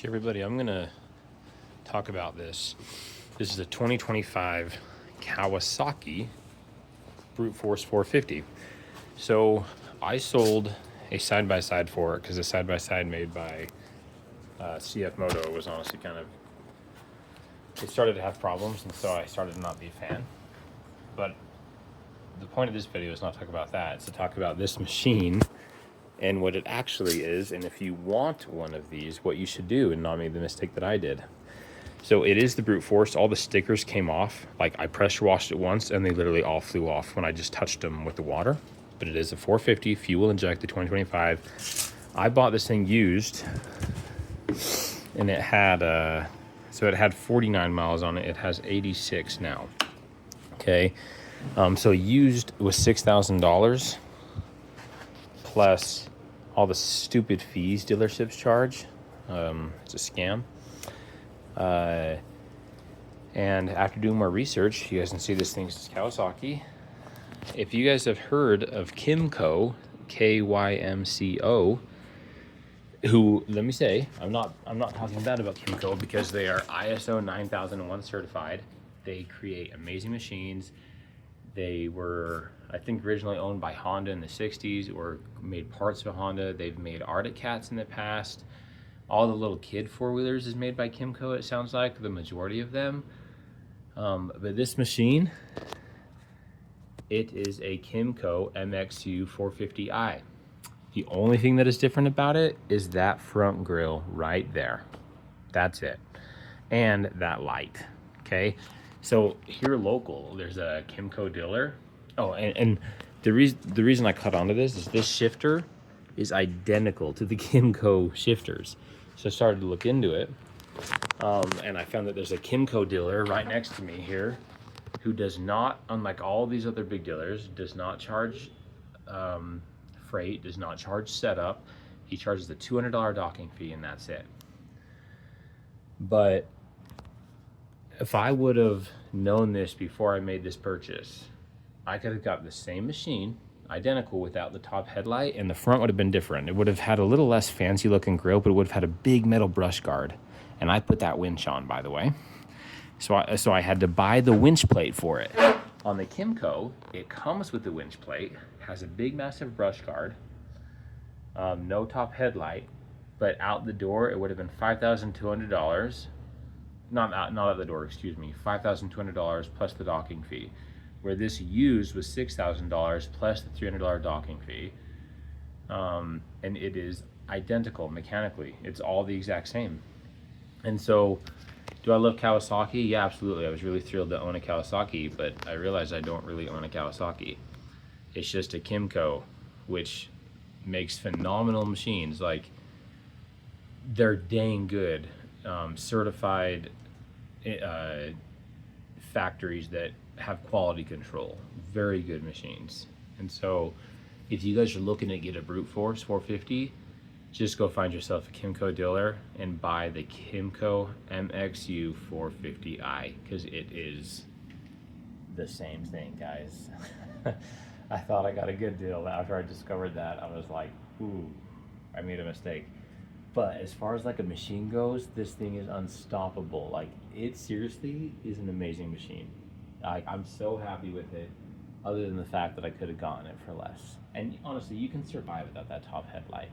Okay, everybody, I'm gonna talk about this. This is a 2025 Kawasaki Brute Force 450. So I sold a side-by-side for it because the side-by-side made by CF Moto was honestly it started to have problems, and so I started to not be a fan. But the point of this video is not to talk about that. It's to talk about this machine and what it actually is, and if you want one of these, what you should do and not make the mistake that I did. So it is the Brute Force. All the stickers came off. Like, I pressure washed it once and they literally all flew off when I just touched them with the water. But it is a 450 fuel injected 2025. I bought this thing used, and it had it had 49 miles on it. It has 86 now. Okay, so used was $6,000 plus all the stupid fees dealerships charge. It's a scam. And after doing more research, you guys can see this thing's Kawasaki. If you guys have heard of Kymco, Kymco, who, let me say, I'm not talking bad about Kymco because they are ISO 9001 certified. They create amazing machines. They were, I think, originally owned by Honda in the 60s, or made parts for Honda. They've made Arctic Cats in the past. All the little kid four-wheelers is made by Kymco, it sounds like, the majority of them. But this machine, it is a Kymco MXU 450i. The only thing that is different about it is that front grille right there. That's it. And that light, okay? So here local, there's a Kymco dealer. Oh, and the reason I cut onto this is this shifter is identical to the Kymco shifters. So I started to look into it, and I found that there's a Kymco dealer right next to me here who does not, unlike all these other big dealers, does not charge freight, does not charge setup. He charges the $200 docking fee, and that's it. But if I would have known this before I made this purchase, I could have got the same machine, identical, without the top headlight, and the front would have been different. It would have had a little less fancy looking grille, but it would have had a big metal brush guard. And I put that winch on, by the way. So I had to buy the winch plate for it. On the Kymco, it comes with the winch plate, has a big massive brush guard, no top headlight, but out the door it would have been $5,200. Not out the door, excuse me, $5,200 plus the docking fee. Where this used was $6,000 plus the $300 docking fee. And it is identical mechanically. It's all the exact same. And so, do I love Kawasaki? Yeah, absolutely. I was really thrilled to own a Kawasaki, but I realized I don't really own a Kawasaki. It's just a Kymco, which makes phenomenal machines. Like, they're dang good. Certified factories that have quality control. Very good machines. And so if you guys are looking to get a Brute Force 450, just go find yourself a Kymco dealer and buy the Kymco MXU 450i, because it is the same thing, guys. I thought I got a good deal. After I discovered that, I was like, ooh, I made a mistake. But as far as like a machine goes, this thing is unstoppable. Like, it seriously is an amazing machine. I'm so happy with it, other than the fact that I could have gotten it for less. And honestly, you can survive without that top headlight.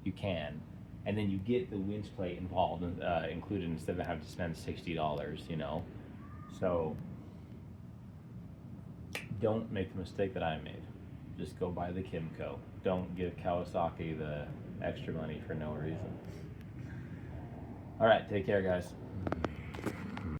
You can. And then you get the winch plate involved, included, instead of having to spend $60, you know? So don't make the mistake that I made. Just go buy the Kymco. Don't give Kawasaki the extra money for no reason. All right, take care, guys.